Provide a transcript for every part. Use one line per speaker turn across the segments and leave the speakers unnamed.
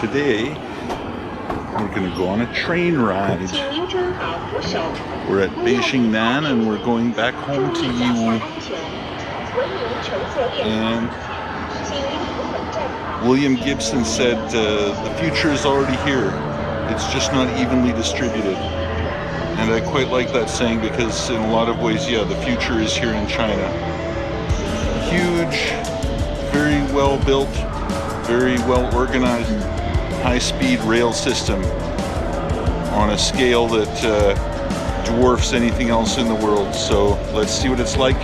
Today, we're going to go on a train ride. We're at Beijingnan and we're going back home to Yiwu. And William Gibson said the future is already here. It's just not evenly distributed. And I quite like that saying because in a lot of ways, yeah, the future is here in China. Huge, very well built, very well organized, high-speed rail system on a scale that dwarfs anything else in the world. So let's see what it's like.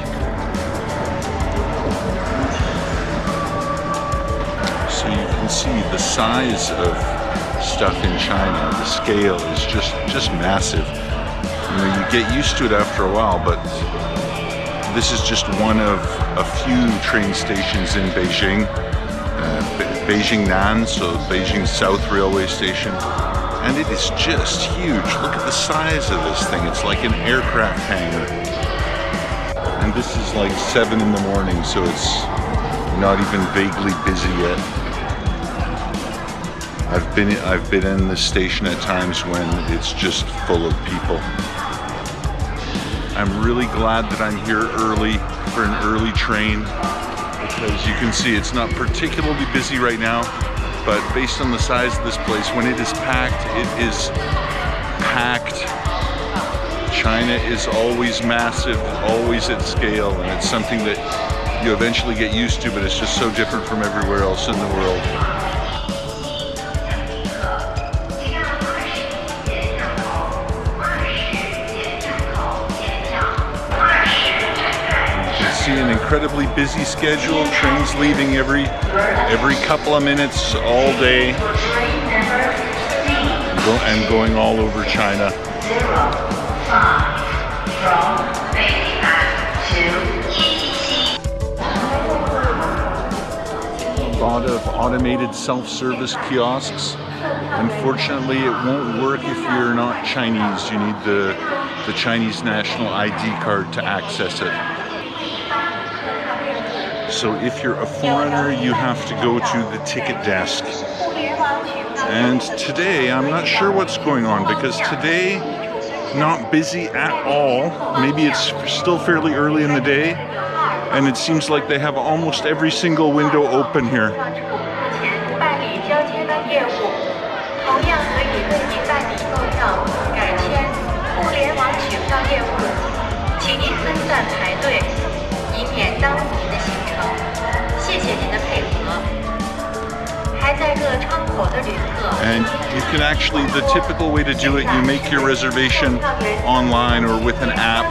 So you can see the size of stuff in China. The scale is just massive. You know, you get used to it after a while, but this is just one of a few train stations in Beijing. Beijingnan, so Beijing South Railway Station. And it is just huge. Look at the size of this thing. It's like an aircraft hangar. And this is like 7 in the morning, so it's not even vaguely busy yet. I've been in this station at times when it's just full of people. I'm really glad that I'm here early for an early train because you can see it's not particularly busy right now, but based on the size of this place, when it is packed, it is packed. China is always massive, always at scale, and it's something that you eventually get used to, but it's just so different from everywhere else in the world. See an incredibly busy schedule, trains leaving every couple of minutes all day and going all over China. A lot of automated self-service kiosks. Unfortunately, it won't work if you're not Chinese. You need the Chinese national ID card to access it. So if you're a foreigner, you have to go to the ticket desk. And today, I'm not sure what's going on because today, not busy at all. Maybe it's still fairly early in the day, and it seems like they have almost every single window open here. And you can actually, the typical way to do it, you make your reservation online or with an app.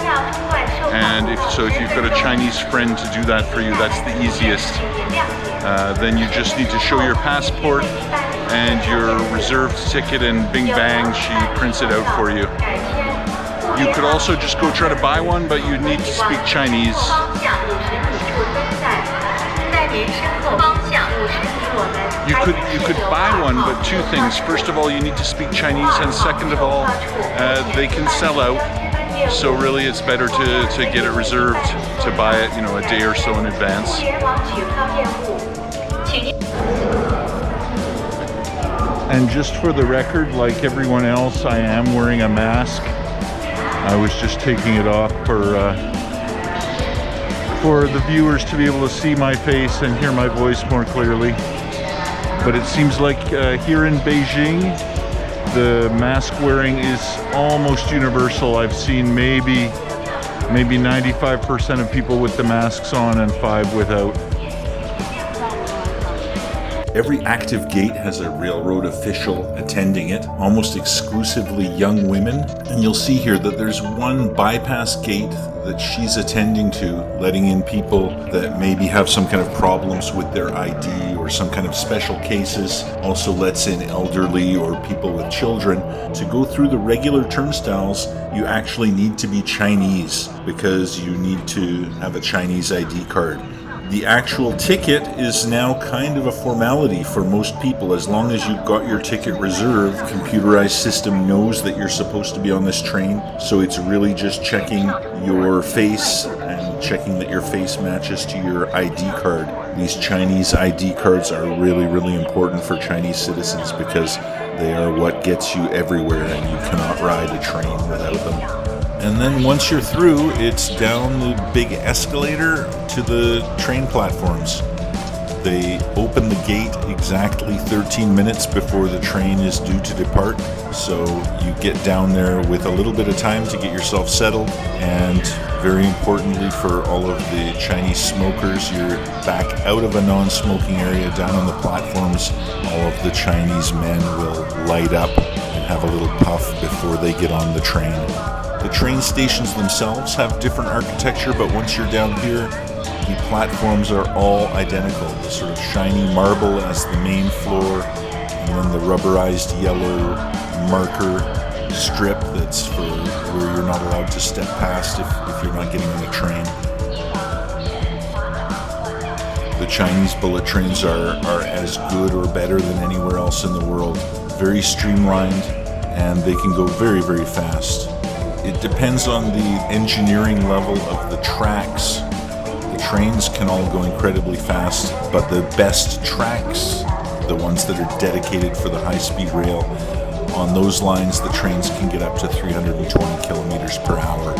And if you've got a Chinese friend to do that for you, that's the easiest. Then you just need to show your passport and your reserved ticket, and bing bang, she prints it out for you. You could also just go try to buy one, but you need to speak Chinese. You could buy one, but two things. First of all, you need to speak Chinese, and second of all, they can sell out. So really, it's better to get it reserved, to buy it, a day or so in advance. And just for the record, like everyone else, I am wearing a mask. I was just taking it off for the viewers to be able to see my face and hear my voice more clearly. But it seems like here in Beijing, the mask wearing is almost universal. I've seen maybe 95% of people with the masks on and 5 without. Every active gate has a railroad official attending it, almost exclusively young women. And you'll see here that there's one bypass gate that she's attending to, letting in people that maybe have some kind of problems with their ID or some kind of special cases. Also lets in elderly or people with children. To go through the regular turnstiles, you actually need to be Chinese because you need to have a Chinese ID card. The actual ticket is now kind of a formality for most people. As long as you've got your ticket reserved, computerized system knows that you're supposed to be on this train. So it's really just checking your face and checking that your face matches to your ID card. These Chinese ID cards are really, really important for Chinese citizens because they are what gets you everywhere, and you cannot ride a train without them. And then once you're through, it's down the big escalator to the train platforms. They open the gate exactly 13 minutes before the train is due to depart. So you get down there with a little bit of time to get yourself settled. And very importantly for all of the Chinese smokers, you're back out of a non-smoking area down on the platforms. All of the Chinese men will light up and have a little puff before they get on the train. The train stations themselves have different architecture, but once you're down here, the platforms are all identical. The sort of shiny marble as the main floor, and then the rubberized yellow marker strip that's for where you're not allowed to step past if you're not getting on the train. The Chinese bullet trains are as good or better than anywhere else in the world. Very streamlined, and they can go very, very fast. It depends on the engineering level of the tracks. The trains can all go incredibly fast, but the best tracks, the ones that are dedicated for the high-speed rail, on those lines the trains can get up to 320 kilometers per hour.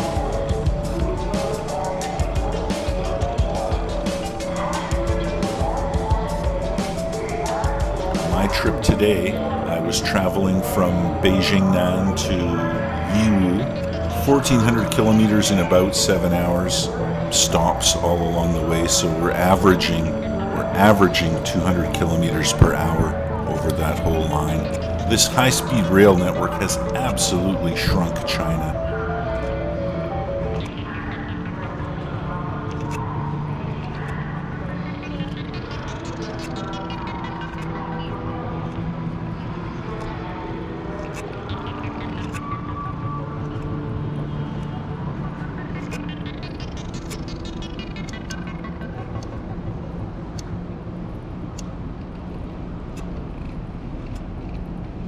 My trip today, I was traveling from Beijingnan to Yiwu, 1,400 kilometers in about 7 hours, stops all along the way, so we're averaging 200 kilometers per hour over that whole line. This high-speed rail network has absolutely shrunk China.